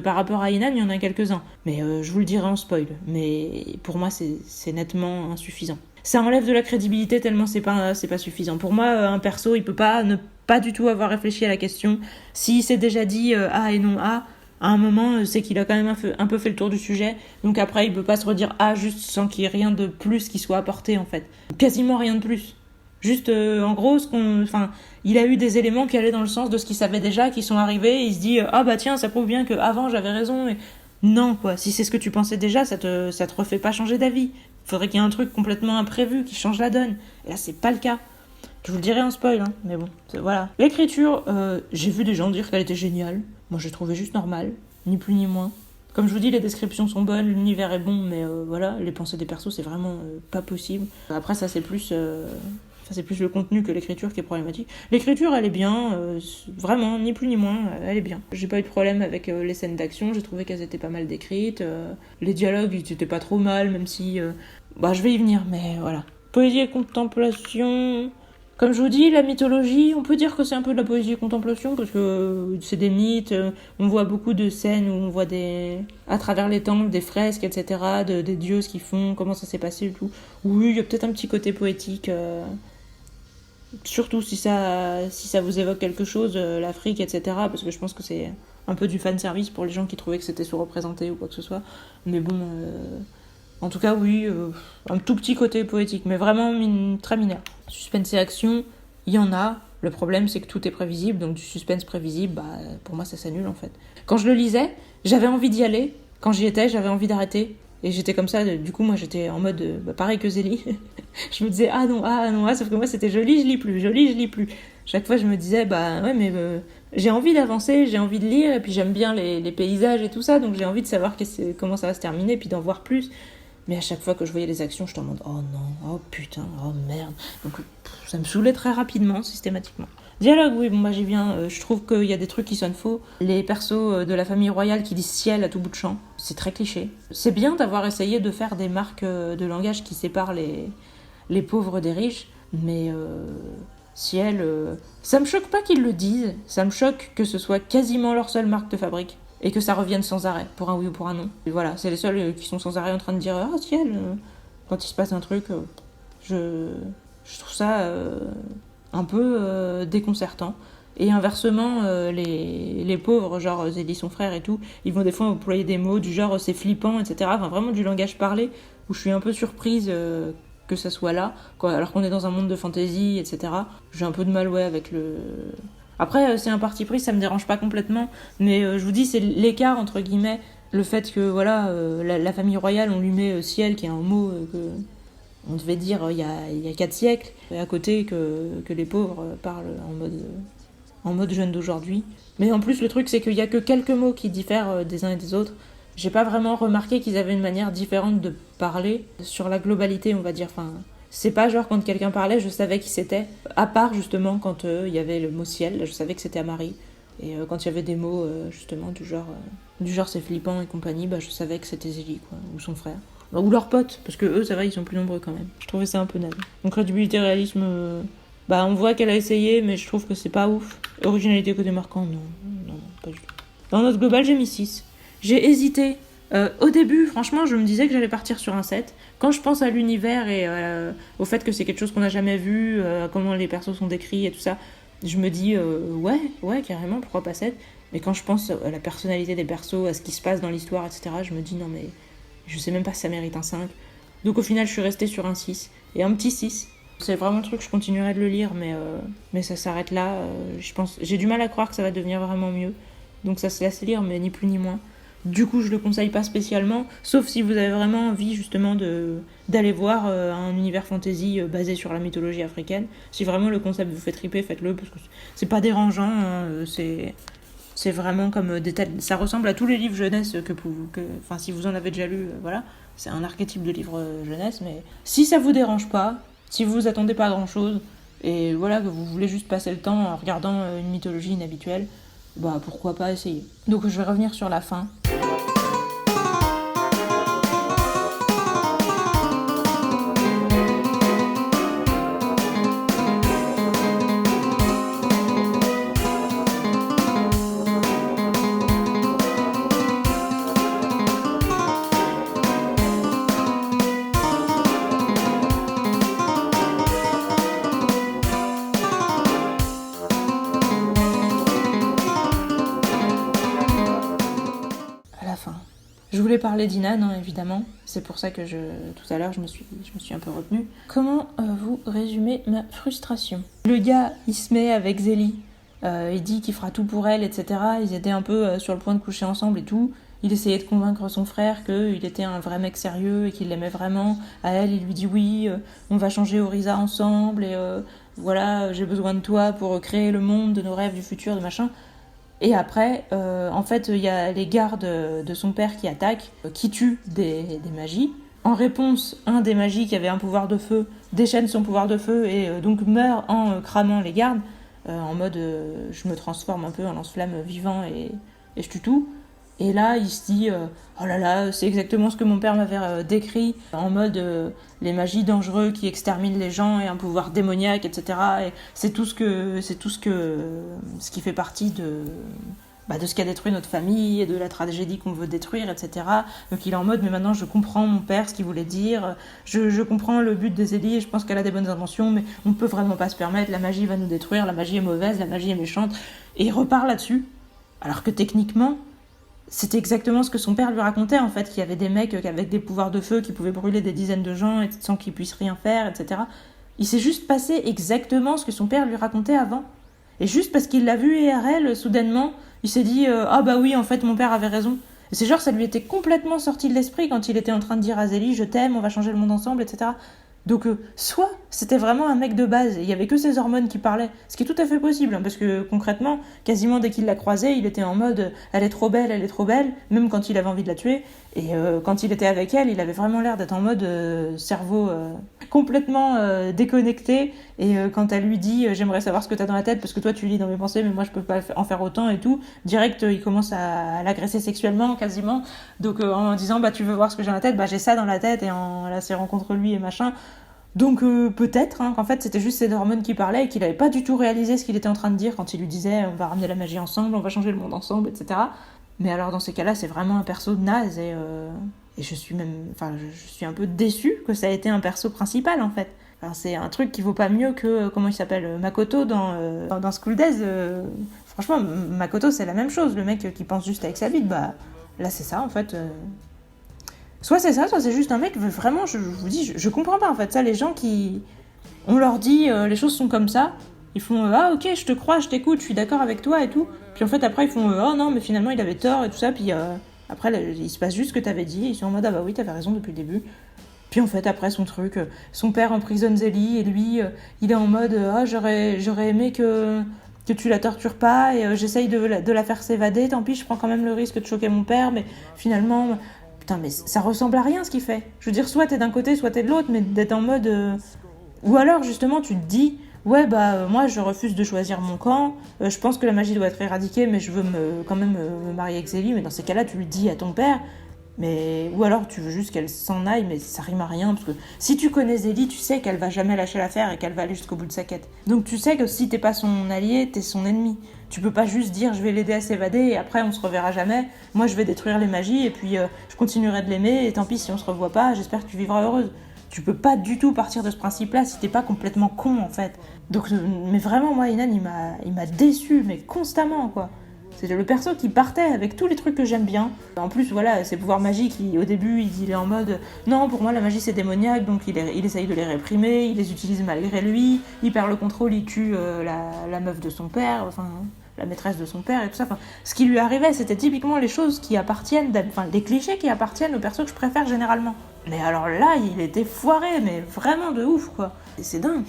Par rapport à Inan, il y en a quelques-uns. Mais je vous le dirai en spoil. Mais pour moi, c'est nettement insuffisant. Ça enlève de la crédibilité tellement c'est pas suffisant. Pour moi, un perso, il peut pas ne pas du tout avoir réfléchi à la question. S'il s'est déjà dit A et non A, à un moment, c'est qu'il a quand même un peu fait le tour du sujet. Donc après, il peut pas se redire A juste sans qu'il y ait rien de plus qui soit apporté, en fait. Quasiment rien de plus. Juste, en gros, il a eu des éléments qui allaient dans le sens de ce qu'il savait déjà, qui sont arrivés, et il se dit ah bah tiens, ça prouve bien qu'avant j'avais raison. Et... Non, quoi. Si c'est ce que tu pensais déjà, ça te refait pas changer d'avis. Faudrait qu'il y ait un truc complètement imprévu qui change la donne. Et là, c'est pas le cas. Je vous le dirai en spoil, hein, mais bon, voilà. L'écriture, j'ai vu des gens dire qu'elle était géniale. Moi, j'ai trouvé juste normale, ni plus ni moins. Comme je vous dis, les descriptions sont bonnes, l'univers est bon, mais voilà, les pensées des persos, c'est vraiment pas possible. Après, ça, c'est plus le contenu que l'écriture qui est problématique. L'écriture, elle est bien, vraiment, ni plus ni moins, elle est bien. J'ai pas eu de problème avec les scènes d'action, j'ai trouvé qu'elles étaient pas mal décrites. Les dialogues, ils étaient pas trop mal, même si... je vais y venir, mais voilà. Poésie et contemplation... Comme je vous dis, la mythologie, on peut dire que c'est un peu de la poésie et contemplation, parce que c'est des mythes, on voit beaucoup de scènes où on voit à travers les temples, des fresques, etc., des dieux, ce qu'ils font, comment ça s'est passé et tout. Oui, il y a peut-être un petit côté poétique... Surtout si ça vous évoque quelque chose, l'Afrique, etc. Parce que je pense que c'est un peu du fanservice pour les gens qui trouvaient que c'était sous-représenté ou quoi que ce soit. Mais bon, en tout cas, oui, un tout petit côté poétique, mais vraiment très mineur. Suspense et action, il y en a. Le problème, c'est que tout est prévisible, donc du suspense prévisible, pour moi, ça s'annule en fait. Quand je le lisais, j'avais envie d'y aller. Quand j'y étais, j'avais envie d'arrêter. Et j'étais comme ça, du coup, moi, j'étais en mode, pareil que Zélie. Je me disais, ah non, sauf que moi, c'était je lis, je lis plus. Chaque fois, je me disais, ouais, mais j'ai envie d'avancer, j'ai envie de lire, et puis j'aime bien les paysages et tout ça, donc j'ai envie de savoir comment ça va se terminer, puis d'en voir plus. Mais à chaque fois que je voyais les actions, j'étais en mode, oh non, oh putain, oh merde. Donc, ça me saoulait très rapidement, systématiquement. Dialogue, oui, bon, j'y viens. Je trouve qu'il y a des trucs qui sonnent faux. Les persos de la famille royale qui disent ciel à tout bout de champ, c'est très cliché. C'est bien d'avoir essayé de faire des marques de langage qui séparent les pauvres des riches, mais ciel, ça me choque pas qu'ils le disent. Ça me choque que ce soit quasiment leur seule marque de fabrique et que ça revienne sans arrêt, pour un oui ou pour un non. Et voilà, c'est les seuls qui sont sans arrêt en train de dire ah ciel, quand il se passe un truc, je trouve ça un peu déconcertant. Et inversement, les pauvres, genre Zélie, son frère et tout, ils vont des fois employer des mots du genre c'est flippant, etc. Enfin, vraiment du langage parlé, où je suis un peu surprise que ça soit là, quoi, alors qu'on est dans un monde de fantasy, etc. J'ai un peu de mal, avec le... Après, c'est un parti pris, ça me dérange pas complètement, mais je vous dis, c'est l'écart, entre guillemets, le fait que, voilà, la famille royale, on lui met ciel, qui est un mot que... On devait dire il y a 4 siècles, et à côté que les pauvres parlent en mode jeune d'aujourd'hui. Mais en plus, le truc, c'est qu'il y a que quelques mots qui diffèrent des uns et des autres. J'ai pas vraiment remarqué qu'ils avaient une manière différente de parler sur la globalité, on va dire. Enfin, c'est pas genre quand quelqu'un parlait, je savais qui c'était. À part justement quand il y avait le mot ciel, je savais que c'était Amari. Et quand il y avait des mots justement du genre c'est flippant et compagnie, je savais que c'était Zélie, quoi, ou son frère. Ou leurs potes, parce que eux, ça va, ils sont plus nombreux quand même. Je trouvais ça un peu naze. Donc crédibilité, réalisme, on voit qu'elle a essayé, mais je trouve que c'est pas ouf. Originalité, côté marquant, non, pas du tout. Dans notre global, j'ai mis 6. J'ai hésité Au début, franchement, je me disais que j'allais partir sur un 7. Quand je pense à l'univers et au fait que c'est quelque chose qu'on n'a jamais vu, à comment les persos sont décrits et tout ça, je me dis ouais, carrément, pourquoi pas 7. Mais quand je pense à la personnalité des persos, à ce qui se passe dans l'histoire, etc., je me dis non mais je sais même pas si ça mérite un 5. Donc au final, je suis restée sur un 6. Et un petit 6. C'est vraiment le truc, je continuerai de le lire, mais ça s'arrête là. Je pense, j'ai du mal à croire que ça va devenir vraiment mieux. Donc ça se laisse lire, mais ni plus ni moins. Du coup, je le conseille pas spécialement, sauf si vous avez vraiment envie justement d'aller voir un univers fantasy basé sur la mythologie africaine. Si vraiment le concept vous fait triper, faites-le, parce que c'est pas dérangeant, hein, c'est vraiment comme des têtes. Ça ressemble à tous les livres jeunesse enfin, si vous en avez déjà lu, voilà. C'est un archétype de livre jeunesse, mais si ça vous dérange pas, si vous vous attendez pas à grand chose, et voilà, que vous voulez juste passer le temps en regardant une mythologie inhabituelle, bah pourquoi pas essayer. Donc je vais revenir sur la fin. Je voulais parler d'Inan, hein, évidemment. C'est pour ça que tout à l'heure, je me suis un peu retenue. Comment vous résumez ma frustration ? Le gars, il se met avec Zélie. Il dit qu'il fera tout pour elle, etc. Ils étaient un peu sur le point de coucher ensemble et tout. Il essayait de convaincre son frère qu'il était un vrai mec sérieux et qu'il l'aimait vraiment. À elle, il lui dit oui, on va changer Orisa ensemble et voilà, j'ai besoin de toi pour créer le monde de nos rêves du futur, de machin. Et après, en fait, il y a les gardes de son père qui attaquent, qui tuent des magies. En réponse, un des magies qui avait un pouvoir de feu déchaîne son pouvoir de feu et donc meurt en cramant les gardes, en mode je me transforme un peu en lance-flamme vivant et je tue tout. Et là, il se dit oh là là, c'est exactement ce que mon père m'avait décrit, en mode les magies dangereuses qui exterminent les gens et un pouvoir démoniaque, etc. Et c'est tout ce qui fait partie de ce qui a détruit notre famille et de la tragédie qu'on veut détruire, etc. Donc il est en mode mais maintenant je comprends mon père, ce qu'il voulait dire, je comprends le but de Zélie et je pense qu'elle a des bonnes intentions, mais on peut vraiment pas se permettre, la magie va nous détruire, la magie est mauvaise, la magie est méchante. Et il repart là-dessus, alors que techniquement, c'était exactement ce que son père lui racontait, en fait, qu'il y avait des mecs avec des pouvoirs de feu qui pouvaient brûler des dizaines de gens sans qu'ils puissent rien faire, etc. Il s'est juste passé exactement ce que son père lui racontait avant. Et juste parce qu'il l'a vu IRL, soudainement, il s'est dit ah bah oui, en fait, mon père avait raison. Et c'est genre, ça lui était complètement sorti de l'esprit quand il était en train de dire à Zélie je t'aime, on va changer le monde ensemble, etc. Donc, soit c'était vraiment un mec de base, et il y avait que ses hormones qui parlaient, ce qui est tout à fait possible, hein, parce que concrètement, quasiment dès qu'il l'a croisée, il était en mode elle est trop belle, même quand il avait envie de la tuer, et quand il était avec elle, il avait vraiment l'air d'être en mode cerveau complètement déconnecté, et quand elle lui dit j'aimerais savoir ce que t'as dans la tête, parce que toi tu lis dans mes pensées, mais moi je peux pas en faire autant et tout, direct il commence à l'agresser sexuellement quasiment, donc en disant bah tu veux voir ce que j'ai dans la tête, bah j'ai ça dans la tête, et en la serrant contre lui et machin. Donc peut-être qu'en fait c'était juste ses hormones qui parlaient et qu'il n'avait pas du tout réalisé ce qu'il était en train de dire quand il lui disait on va ramener la magie ensemble, on va changer le monde ensemble, etc. Mais alors dans ces cas-là c'est vraiment un perso naze et je suis un peu déçue que ça ait été un perso principal en fait. Alors, c'est un truc qui vaut pas mieux que comment il s'appelle Makoto dans School Days. Franchement Makoto c'est la même chose, le mec qui pense juste avec sa bite, bah là c'est ça en fait. Soit c'est ça, soit c'est juste un mec, vraiment, je vous dis, je comprends pas en fait. Ça, les gens qui. On leur dit les choses sont comme ça, ils font ah ok, je te crois, je t'écoute, je suis d'accord avec toi et tout. Puis en fait, après, ils font oh non, mais finalement, il avait tort et tout ça. Puis après, là, il se passe juste ce que t'avais dit. Ils sont en mode ah bah oui, t'avais raison depuis le début. Puis en fait, après, son truc, son père emprisonne Zélie et lui, il est en mode ah j'aurais aimé que tu la tortures pas et j'essaye de la faire s'évader. Tant pis, je prends quand même le risque de choquer mon père, mais finalement. Putain, mais ça ressemble à rien ce qu'il fait. Je veux dire, soit t'es d'un côté, soit t'es de l'autre, mais d'être en mode. Ou alors, justement, tu te dis ouais, bah, moi, je refuse de choisir mon camp. Je pense que la magie doit être éradiquée, mais je veux quand même me marier avec Zélie. Mais dans ces cas-là, tu le dis à ton père. Mais, ou alors tu veux juste qu'elle s'en aille, mais ça rime à rien, parce que si tu connais Zélie, tu sais qu'elle va jamais lâcher l'affaire et qu'elle va aller jusqu'au bout de sa quête. Donc tu sais que si t'es pas son allié, t'es son ennemi. Tu peux pas juste dire je vais l'aider à s'évader et après on se reverra jamais, moi je vais détruire les magies et puis je continuerai de l'aimer et tant pis si on se revoit pas, j'espère que tu vivras heureuse. Tu peux pas du tout partir de ce principe-là si t'es pas complètement con en fait. Donc, mais vraiment moi Inan il m'a déçu, mais constamment quoi. C'était le perso qui partait avec tous les trucs que j'aime bien. En plus, voilà, ses pouvoirs magiques, au début, il est en mode non, pour moi, la magie c'est démoniaque, donc il essaye de les réprimer, il les utilise malgré lui, il perd le contrôle, il tue la meuf de son père, enfin, la maîtresse de son père et tout ça. Enfin, ce qui lui arrivait, c'était typiquement les choses qui appartiennent, enfin, les clichés qui appartiennent aux persos que je préfère généralement. Mais alors là, il était foiré, mais vraiment de ouf, quoi. Et c'est dingue.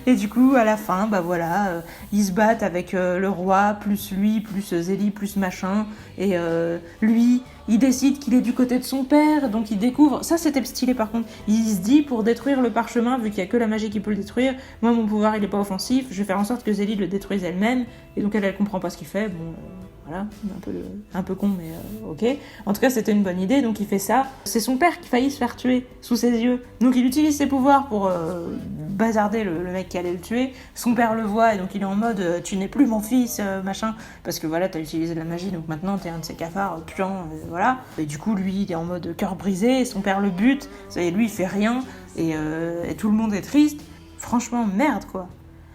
Et du coup, à la fin, bah voilà, ils se battent avec le roi, plus lui, plus Zélie, plus machin. Et lui, il décide qu'il est du côté de son père, donc il découvre... Ça, c'était stylé par contre. Il se dit, pour détruire le parchemin, vu qu'il y a que la magie qui peut le détruire, moi, mon pouvoir, il est pas offensif, je vais faire en sorte que Zélie le détruise elle-même. Et donc elle comprend pas ce qu'il fait, bon... Voilà, un peu con, mais ok. En tout cas, c'était une bonne idée, donc il fait ça. C'est son père qui faillit se faire tuer sous ses yeux. Donc il utilise ses pouvoirs pour bazarder le mec qui allait le tuer. Son père le voit, et donc il est en mode tu n'es plus mon fils, machin. Parce que voilà, t'as utilisé de la magie, donc maintenant t'es un de ces cafards puants, voilà. Et du coup, lui, il est en mode cœur brisé, et son père le bute, et lui, il fait rien, et tout le monde est triste. Franchement, merde, quoi.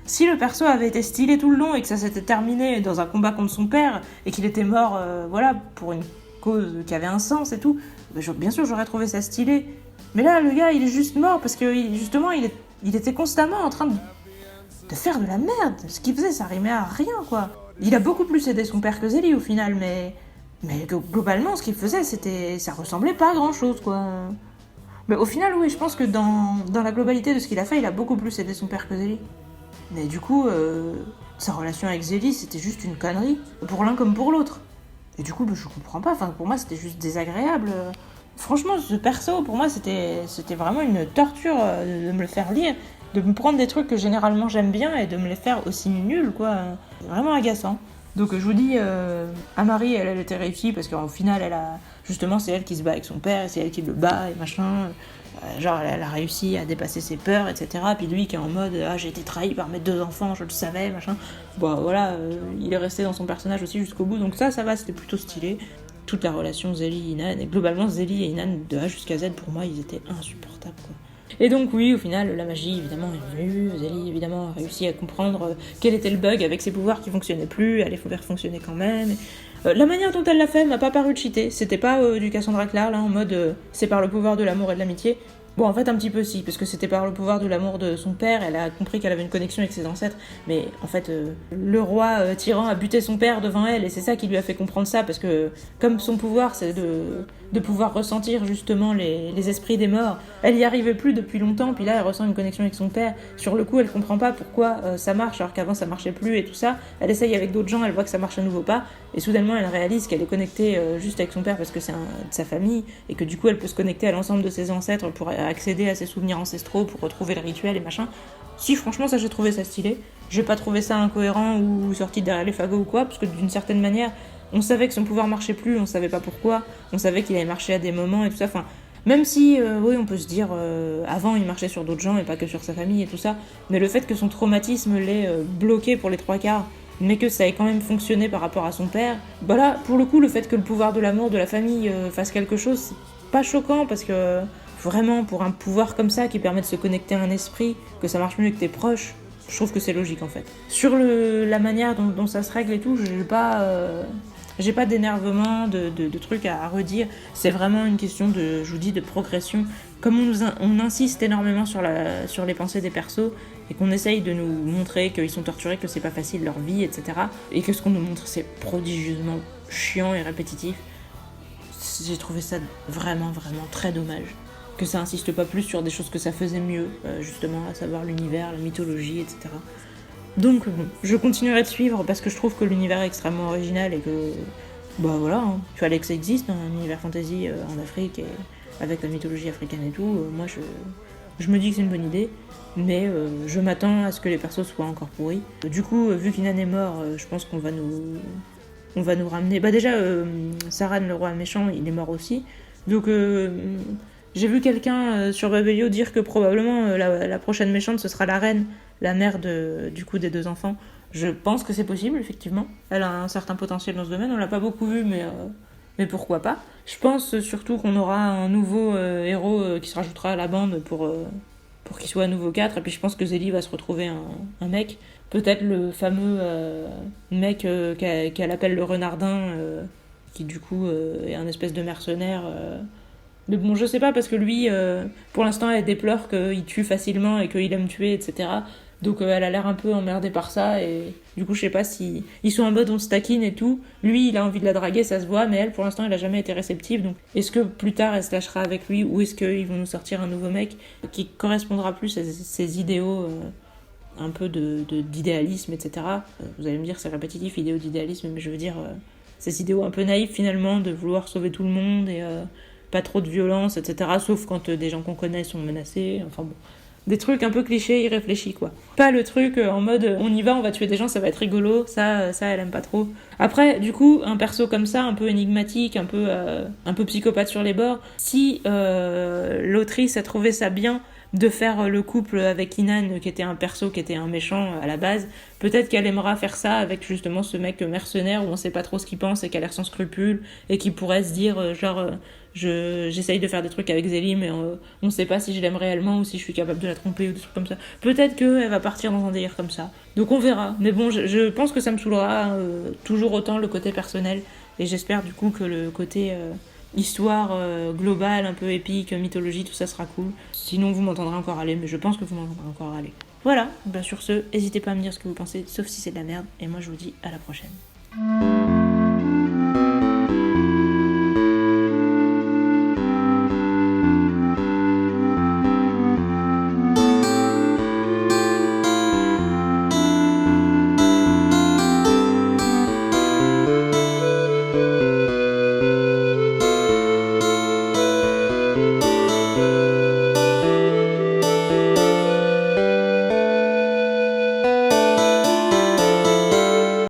Si le perso avait été stylé tout le long et que ça s'était terminé dans un combat contre son père et qu'il était mort voilà, pour une cause qui avait un sens et tout, bien sûr j'aurais trouvé ça stylé. Mais là le gars il est juste mort parce que justement il était constamment en train de faire de la merde. Ce qu'il faisait ça rimait à rien quoi. Il a beaucoup plus aidé son père que Zélie au final mais globalement ce qu'il faisait ça ressemblait pas à grand chose quoi. Mais au final oui je pense que dans la globalité de ce qu'il a fait il a beaucoup plus aidé son père que Zélie. Mais du coup, sa relation avec Zélie, c'était juste une connerie, pour l'un comme pour l'autre. Et du coup, je comprends pas, enfin, pour moi, c'était juste désagréable. Franchement, ce perso, pour moi, c'était vraiment une torture de me le faire lire, de me prendre des trucs que généralement j'aime bien et de me les faire aussi nuls, quoi. C'est vraiment agaçant. Donc je vous dis, Amari, elle était réussie parce qu'au final, justement, c'est elle qui se bat avec son père, et c'est elle qui le bat et machin. Genre, elle a réussi à dépasser ses peurs, etc. Puis lui qui est en mode j'ai été trahi par mes 2 enfants, je le savais, machin. Bon, voilà, il est resté dans son personnage aussi jusqu'au bout, donc ça va, c'était plutôt stylé. Toute la relation Zélie-Inan, et globalement, Zélie et Inan, de A jusqu'à Z, pour moi, ils étaient insupportables, quoi. Et donc oui, au final, la magie évidemment est venue, Zélie évidemment a réussi à comprendre quel était le bug avec ses pouvoirs qui fonctionnaient plus, elle les faire fonctionner quand même. La manière dont elle l'a fait m'a pas paru cheatée, c'était pas du Cassandra Clare là en mode c'est par le pouvoir de l'amour et de l'amitié. Bon, en fait, un petit peu si, parce que c'était par le pouvoir de l'amour de son père, elle a compris qu'elle avait une connexion avec ses ancêtres, mais en fait, le roi tyran a buté son père devant elle, et c'est ça qui lui a fait comprendre ça, parce que comme son pouvoir, c'est de pouvoir ressentir justement les esprits des morts, elle y arrivait plus depuis longtemps, puis là, elle ressent une connexion avec son père. Sur le coup, elle comprend pas pourquoi ça marche, alors qu'avant, ça marchait plus, et tout ça. Elle essaye avec d'autres gens, elle voit que ça marche à nouveau pas, et soudainement, elle réalise qu'elle est connectée juste avec son père, parce que c'est de sa famille, et que du coup, elle peut se connecter à l'ensemble de ses ancêtres pour accéder à ses souvenirs ancestraux pour retrouver le rituel et machin. Si franchement ça j'ai trouvé ça stylé, j'ai pas trouvé ça incohérent ou sorti derrière les fagots ou quoi, parce que d'une certaine manière on savait que son pouvoir marchait plus, on savait pas pourquoi, on savait qu'il avait marché à des moments et tout ça, enfin même si oui on peut se dire avant il marchait sur d'autres gens et pas que sur sa famille et tout ça, mais le fait que son traumatisme l'ait bloqué pour les 3/4, mais que ça ait quand même fonctionné par rapport à son père, bah là pour le coup le fait que le pouvoir de l'amour de la famille fasse quelque chose, c'est pas choquant parce que vraiment, pour un pouvoir comme ça qui permet de se connecter à un esprit, que ça marche mieux avec tes proches, je trouve que c'est logique en fait. Sur la manière dont ça se règle et tout, j'ai pas d'énervement, de trucs à redire. C'est vraiment une question je vous dis, de progression. Comme on insiste énormément sur les pensées des persos et qu'on essaye de nous montrer qu'ils sont torturés, que c'est pas facile leur vie, etc. Et que ce qu'on nous montre c'est prodigieusement chiant et répétitif. J'ai trouvé ça vraiment, vraiment très dommage. Que ça insiste pas plus sur des choses que ça faisait mieux, justement, à savoir l'univers, la mythologie, etc. Donc bon, je continuerai de suivre parce que je trouve que l'univers est extrêmement original et que, bah voilà, il fallait que ça existe, un univers fantasy en Afrique et avec la mythologie africaine et tout. Moi, je me dis que c'est une bonne idée, mais je m'attends à ce que les persos soient encore pourris. Du coup, vu qu'Inan est mort, je pense qu'on va on va nous ramener... Bah déjà, Saran, le roi méchant, il est mort aussi. Donc, j'ai vu quelqu'un sur Babelio dire que probablement la prochaine méchante, ce sera la reine, la mère du coup des 2 enfants. Je pense que c'est possible, effectivement. Elle a un certain potentiel dans ce domaine. On l'a pas beaucoup vu, mais pourquoi pas. Je pense surtout qu'on aura un nouveau héros qui se rajoutera à la bande pour qu'il soit à nouveau 4. Et puis je pense que Zélie va se retrouver un mec. Peut-être le fameux mec qu'elle appelle le Renardin, qui du coup est un espèce de mercenaire. Mais bon, je sais pas, parce que lui, pour l'instant, elle déplore qu'il tue facilement et qu'il aime tuer, etc. Donc elle a l'air un peu emmerdée par ça, et du coup, je sais pas si... Ils sont en mode on se taquine et tout. Lui, il a envie de la draguer, ça se voit, mais elle, pour l'instant, elle a jamais été réceptive. Donc est-ce que plus tard, elle se lâchera avec lui, ou est-ce qu'ils vont nous sortir un nouveau mec qui correspondra plus à ses idéaux un peu d'idéalisme, etc. Vous allez me dire, c'est répétitif, idéaux d'idéalisme, mais je veux dire, ces idéaux un peu naïfs, finalement, de vouloir sauver tout le monde, et pas trop de violence, etc. Sauf quand des gens qu'on connaît sont menacés, enfin bon... Des trucs un peu clichés, irréfléchis, quoi. Pas le truc en mode on y va, on va tuer des gens, ça va être rigolo, ça elle aime pas trop. Après, du coup, un perso comme ça, un peu énigmatique, un peu psychopathe sur les bords, si l'autrice a trouvé ça bien de faire le couple avec Inan, qui était un perso, qui était un méchant à la base, peut-être qu'elle aimera faire ça avec justement ce mec mercenaire où on sait pas trop ce qu'il pense et qui a l'air sans scrupules, et qui pourrait se dire j'essaye de faire des trucs avec Zélie, mais on sait pas si je l'aime réellement ou si je suis capable de la tromper ou des trucs comme ça. Peut-être qu'elle va partir dans un délire comme ça. Donc on verra. Mais bon, je pense que ça me saoulera toujours autant le côté personnel, et j'espère du coup que le côté histoire globale, un peu épique, mythologie, tout ça sera cool. Sinon vous m'entendrez encore aller, mais je pense que vous m'entendrez encore aller. Voilà, sur ce, n'hésitez pas à me dire ce que vous pensez, sauf si c'est de la merde, et moi je vous dis à la prochaine.